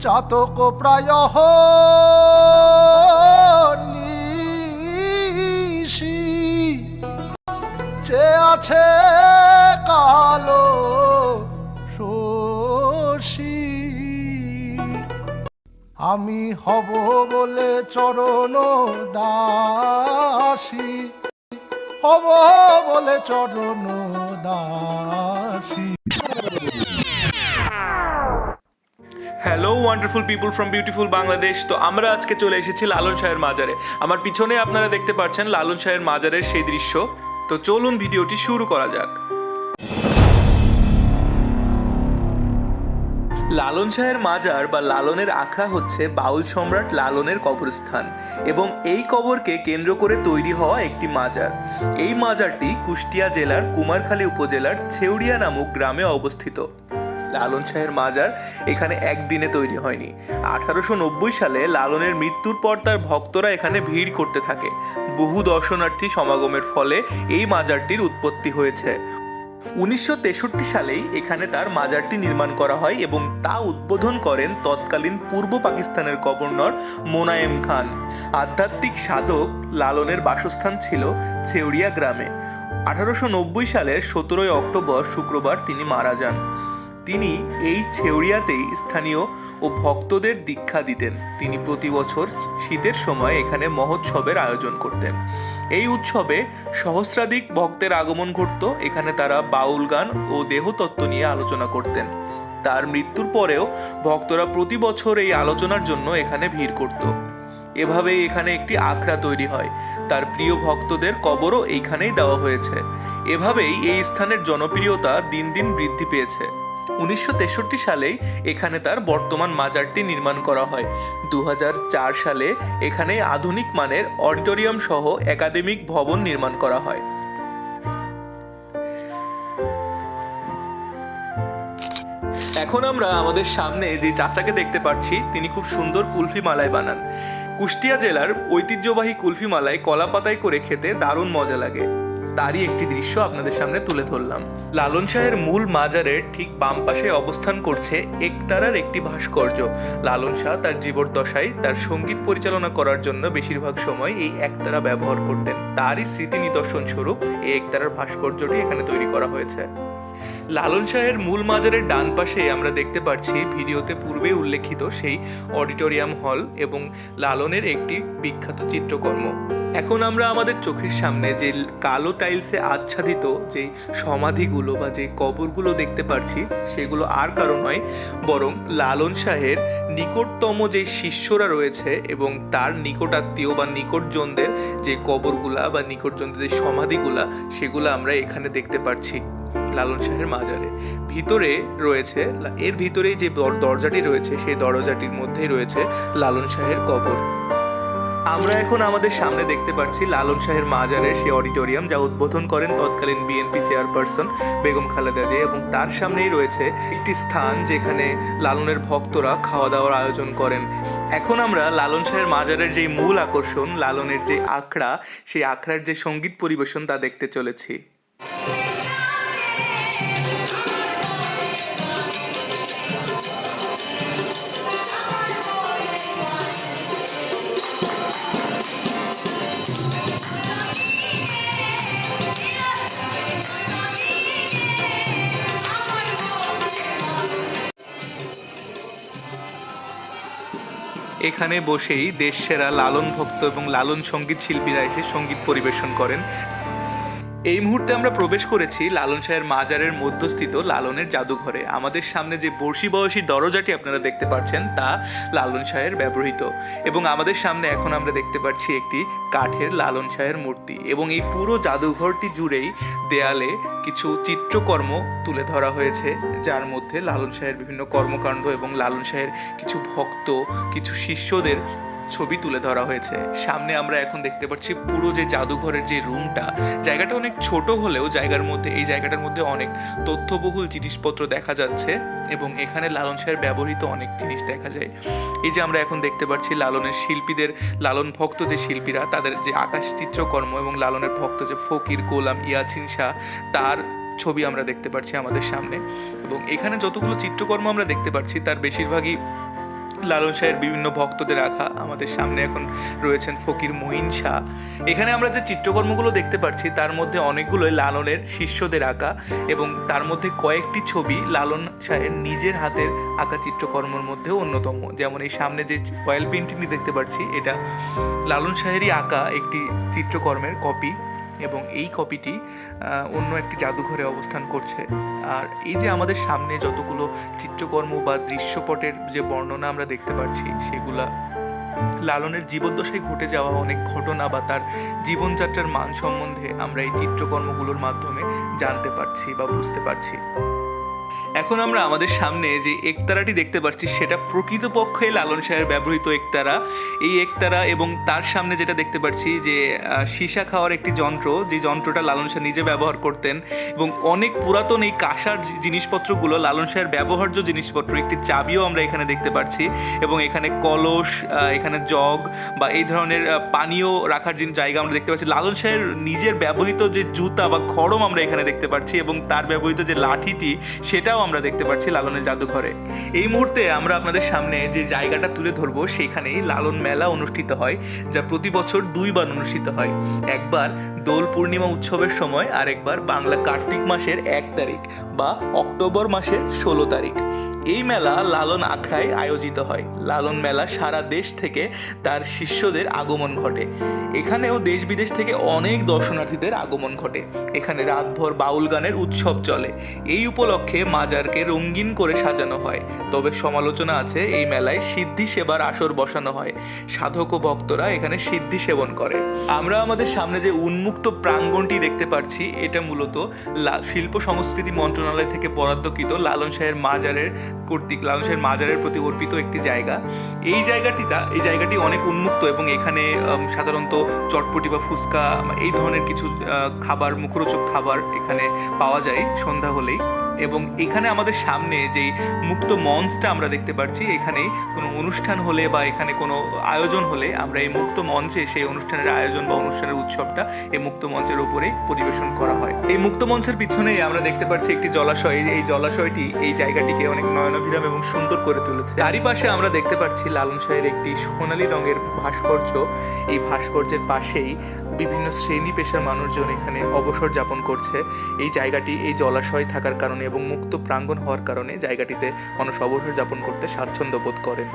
চাতক প্রায় নিশি চেয়ে আছে কালো শশী। আমি হব বলে চরণ দাসী, হব বলে চরণ দাসী। Hello wonderful people from beautiful Bangladesh. তো আমরা আজকে চলে এসেছি লালন শাহের মাজারে। আমার পিছনে আপনারা দেখতে পাচ্ছেন লালন শাহের মাজারের সেই দৃশ্য। তো চলুন ভিডিওটি শুরু করা যাক। লালন শাহের মাজার বা লালনের আখড়া হচ্ছে বাউল সম্রাট লালনের কবরস্থান এবং এই কবরকে কেন্দ্র করে তৈরি হওয়া একটি মাজার। এই মাজারটি কুষ্টিয়া জেলার কুমারখালী উপজেলার ছেউড়িয়া নামক গ্রামে অবস্থিত। লালন শাহের মাজার এখানে একদিনে তৈরি হয়নি। 1890 সালে লালনের মৃত্যুর পর তার ভক্তরা এখানে ভিড় করতে থাকে। বহু দর্শনার্থী সমাগমের ফলে এই মাজারটির উৎপত্তি হয়েছে। 1963 সালেই এখানে তার মাজারটি নির্মাণ করা হয় এবং তা উদ্বোধন করেন তৎকালীন পূর্ব পাকিস্তানের গভর্নর মোনায়েম খান। আধ্যাত্মিক সাধক লালনের বাসস্থান ছিল ছেউড়িয়া গ্রামে। 1890 সালের 17 অক্টোবর শুক্রবার তিনি মারা যান। তিনি এই ছেউড়িয়াতেই স্থানীয় ও ভক্তদের দীক্ষা দিতেন। তিনি প্রতি বছর শীতের সময় এখানে মহোৎসবের আয়োজন করতেন। এই উৎসবে সহস্রাধিক ভক্তের আগমন ঘটত। এখানে তারা বাউল গান ও দেহতত্ত্ব নিয়ে আলোচনা করতেন। তার মৃত্যুর পরেও ভক্তরা প্রতি বছর এই আলোচনার জন্য এখানে ভিড় করত। এভাবেই এখানে একটি আখড়া তৈরি হয়। তার প্রিয় ভক্তদের কবরও এইখানেই দেওয়া হয়েছে। এভাবেই এই স্থানের জনপ্রিয়তা দিন দিন বৃদ্ধি পেয়েছে। 1963 সালেই এখানে তার বর্তমান মাজারটি নির্মাণ করা হয়। 2004 সালে এখানে আধুনিক মানের অডিটোরিয়াম সহ একাডেমিক ভবন নির্মাণ করা হয়। এখন আমরা আমাদের সামনে যে চাচাকে দেখতে পাচ্ছি, তিনি খুব সুন্দর কুলফি মালাই বানান। কুষ্টিয়া জেলার ঐতিহ্যবাহী কুলফি মালাই কলা পাতায় করে খেতে দারুণ মজা লাগে। তারই একটি দৃশ্য আপনাদের সামনে তুলে ধরলাম। লালন শাহের মূল মাজারের ঠিক বাম পাশে অবস্থান করছে একতারার একটি ভাস্কর্য। লালন শাহ তার জীবদ্দশায় তার সঙ্গীত পরিচালনা করার জন্য বেশিরভাগ সময় এই একতারা ব্যবহার করতেন। তারই স্মৃতি নিদর্শন স্বরূপ এই একতারার ভাস্কর্যটি এখানে তৈরি করা হয়েছে। লালন শাহের মূল মাজারের ডান পাশে আমরা দেখতে পাচ্ছি ভিডিওতে পূর্বে উল্লেখিত সেই অডিটোরিয়াম হল এবং লালনের একটি বিখ্যাত চিত্রকর্ম। এখন আমরা আমাদের চোখের সামনে যে কালো টাইলসে আচ্ছাদিত যে সমাধিগুলো বা যে কবরগুলো দেখতে পাচ্ছি, সেগুলো আর কারো নয়, বরং লালন শাহের নিকটতম যে শিষ্যরা রয়েছে এবং তার নিকটাত্মীয় বা নিকটজনদের যে কবরগুলা বা নিকটজনদের যে সমাধিগুলা, সেগুলো আমরা এখানে দেখতে পাচ্ছি লালন শাহের মাজারে। ভিতরে রয়েছে, এর ভিতরেই যে দরজাটি রয়েছে সেই দরজাটির মধ্যেই রয়েছে লালন শাহের কবর। আমরা এখন আমাদের সামনে দেখতে পাচ্ছি লালন শাহের মাজারের সেই অডিটোরিয়াম, যা উদ্বোধন করেন তৎকালীন বিএনপি চেয়ারপারসন বেগম খালেদা জিয়া, এবং তার সামনেই রয়েছে একটি স্থান যেখানে লালনের ভক্তরা খাওয়া দাওয়ার আয়োজন করেন। এখন আমরা লালন শাহের মাজারের যে মূল আকর্ষণ লালনের যে আখড়া, সেই আখড়ার যে সঙ্গীত পরিবেশন তা দেখতে চলেছি। এখানে বসেই দেশসেরা লালন ভক্ত এবং লালন সঙ্গীত শিল্পীরা এসে সঙ্গীত পরিবেশন করেন। এই মুহূর্তে আমরা প্রবেশ করেছি লালন শাহের মাজারের মধ্যস্থিত লালনের জাদুঘরে। আমাদের সামনে যে বর্ষি বয়সী দরজাটি আপনারা দেখতে পাচ্ছেন তা লালন শাহের ব্যবহৃত, এবং আমাদের সামনে এখন আমরা দেখতে পাচ্ছি একটি কাঠের লালন শাহের মূর্তি, এবং এই পুরো জাদুঘরটি জুড়েই দেয়ালে কিছু চিত্রকর্ম তুলে ধরা হয়েছে, যার মধ্যে লালন শাহের বিভিন্ন কর্মকাণ্ড এবং লালন শাহের কিছু ভক্ত, কিছু শিষ্যদের ছবি তুলে ধরা হয়েছে। সামনে আমরা এখন দেখতে পাচ্ছি পুরো যে জাদুঘরের যে রুমটা, জায়গাটা অনেক ছোট হলেও এই জায়গাটার মধ্যে অনেক তথ্যবহুল জিনিসপত্র দেখা যাচ্ছে, এবং এখানে লালন শাহের ব্যবহৃত অনেক জিনিস দেখা যায়। এই যে আমরা এখন দেখতে পাচ্ছি লালনের শিল্পীদের, লালন ভক্ত যে শিল্পীরা, তাদের যে আকাশ চিত্রকর্ম, এবং লালনের ভক্ত যে ফকির গোলাম ইয়াছিন শাহ, তার ছবি আমরা দেখতে পাচ্ছি আমাদের সামনে। এবং এখানে যতগুলো চিত্রকর্ম আমরা দেখতে পাচ্ছি তার বেশিরভাগই লালন শাহের বিভিন্ন ভক্তদের রাখা। আমাদের সামনে এখন রয়েছেন ফকির মঈন শাহ। এখানে আমরা যে চিত্রকর্মগুলো দেখতে পাচ্ছি তার মধ্যে অনেকগুলোই লালনের শিষ্যদের আঁকা, এবং তার মধ্যে কয়েকটি ছবি লালন শাহের নিজের হাতের আঁকা চিত্রকর্মের মধ্যেও অন্যতম। যেমন এই সামনে যে অয়েল পেন্টিংটি দেখতে পাচ্ছি, এটা লালন শাহেরই আঁকা একটি চিত্রকর্মের কপি, এবং এই কপিটি অন্য একটি জাদুঘরে অবস্থান করছে। আর এই যে আমাদের সামনে যতগুলো চিত্রকর্ম বা দৃশ্যপটের যে বর্ণনা আমরা দেখতে পাচ্ছি, সেগুলা লালনের জীবদ্দশায় ঘটে যাওয়া অনেক ঘটনা বা তার জীবনযাত্রার মান সম্বন্ধে আমরা এই চিত্রকর্মগুলোর মাধ্যমে জানতে পারছি বা বুঝতে পারছি। এখন আমরা আমাদের সামনে যে একতারাটি দেখতে পাচ্ছি, সেটা প্রকৃতপক্ষে লালন শাহের ব্যবহৃত একতারা। এই একতারা এবং তার সামনে যেটা দেখতে পাচ্ছি যে সীসা খাওয়ার একটি যন্ত্র, যে যন্ত্রটা লালন শাহ নিজে ব্যবহার করতেন, এবং অনেক পুরাতন এই কাঁসার জিনিসপত্রগুলো লালন শাহের ব্যবহার্য জিনিসপত্র। একটি চাবিও আমরা এখানে দেখতে পাচ্ছি, এবং এখানে কলস, এখানে জগ বা এই ধরনের পানীয় রাখার জায়গা আমরা দেখতে পাচ্ছি। লালন শাহের নিজের ব্যবহৃত যে জুতা বা খড়ম আমরা এখানে দেখতে পাচ্ছি, এবং তার ব্যবহৃত যে লাঠিটি সেটাও আমরা দেখতে পাচ্ছি লালনের জাদুঘরে। এই মুহূর্তে আমরা আপনাদের সামনে যে জায়গাটা তুলে ধরবো, সেখানেই লালন মেলা অনুষ্ঠিত হয়, যা প্রতি বছর 2 বার অনুষ্ঠিত হয়। একবার দোল পূর্ণিমা উৎসবের সময়, আর একবার বাংলা কার্তিক মাসের 1 তারিখ বা অক্টোবর মাসের 16 তারিখ। এই মেলা লালন আখড়ায় আয়োজিত হয়। লালন মেলা সারা দেশ থেকে তার শিষ্যদের আগমন ঘটে। এখানেও দেশ বিদেশ থেকে অনেক দর্শনার্থীদের আগমন ঘটে। এখানে রাতভর বাউল গানের উৎসব চলে। এই উপলক্ষে মাজারকে রঙিন করে সাজানো হয়। তবে সমালোচনা আছে, এই মেলায় সিদ্ধি সেবার আসর বসানো হয়। সাধক ও ভক্তরা এখানে সিদ্ধি সেবন করে। আমরা আমাদের সামনে যে উন্মুক্ত প্রাঙ্গণটি দেখতে পাচ্ছি, এটা মূলত শিল্প সংস্কৃতি মন্ত্রণালয় থেকে বরাদ্দকৃত লালন শাহের মাজারের প্রতি অর্পিত একটি জায়গা। এই জায়গাটি অনেক উন্মুক্ত, এবং এখানে সাধারণত চটপটি বা ফুচকা এই ধরনের কিছু খাবার, মুখরোচক খাবার এখানে পাওয়া যায় সন্ধ্যা হলেই। এবং এখানে আমাদের সামনে যেই মুক্ত মঞ্চটা আমরা দেখতে পাচ্ছি, এখানে কোনো অনুষ্ঠান হলে বা এখানে কোনো আয়োজন হলে আমরা এই মুক্ত মঞ্চে সেই অনুষ্ঠানের আয়োজন বা অনুষ্ঠানের উৎসবটা এই মুক্ত মঞ্চের উপরেই পরিবেশন করা হয়। এই মুক্ত মঞ্চের পিছনে আমরা দেখতে পাচ্ছি একটি জলাশয়। এই জলাশয়টি এই জায়গাটিকে অনেক নয়নাভিরাম এবং সুন্দর করে তুলেছে। চারিপাশে আমরা দেখতে পাচ্ছি লালন শাহের একটি সোনালী রঙের ভাস্কর্য। এই ভাস্কর্যের পাশেই বিভিন্ন শ্রেণী পেশার মানুষজন এখানে অবসর যাপন করছে। এই জায়গাটি এই জলাশয় থাকার কারণে এবং মুক্ত প্রাঙ্গণ হওয়ার কারণে জায়গাটিতে মানুষ অবসর যাপন করতে স্বাচ্ছন্দ্য বোধ করেন।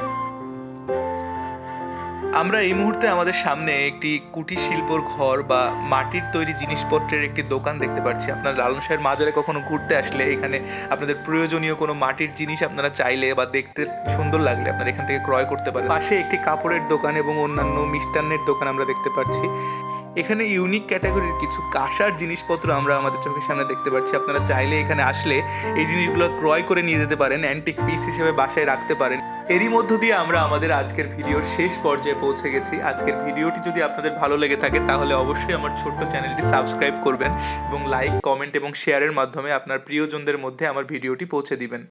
আমরা এই মুহূর্তে আমাদের সামনে একটি কুটির শিল্পর ঘর বা মাটির তৈরি জিনিসপত্রের একটি দোকান দেখতে পাচ্ছি। আপনারা লালন শাহের মাজারে কখনো ঘুরতে আসলে এখানে আপনাদের প্রয়োজনীয় কোনো মাটির জিনিস আপনারা চাইলে বা দেখতে সুন্দর লাগলে আপনারা এখান থেকে ক্রয় করতে পারেন। পাশে একটি কাপড়ের দোকান এবং অন্যান্য মিষ্টান্নের দোকান আমরা দেখতে পাচ্ছি। এখানে ইউনিক ক্যাটাগরির কিছু কাঁসার জিনিসপত্র আমরা আমাদের চোখের সামনে দেখতে পাচ্ছি। আপনারা চাইলে এখানে আসলে এই জিনিসগুলো ক্রয় করে নিয়ে যেতে পারেন, অ্যান্টিক পিস হিসেবে বাসায় রাখতে পারেন। এরই মধ্য দিয়ে আমরা আমাদের আজকের ভিডিওর শেষ পর্যায়ে পৌঁছে গেছি। আজকের ভিডিওটি যদি আপনাদের ভালো লেগে থাকে তাহলে অবশ্যই আমার ছোট্ট চ্যানেলটি সাবস্ক্রাইব করবেন, এবং লাইক, কমেন্ট এবং শেয়ারের মাধ্যমে আপনার প্রিয়জনদের মধ্যে আমার ভিডিওটি পৌঁছে দিবেন।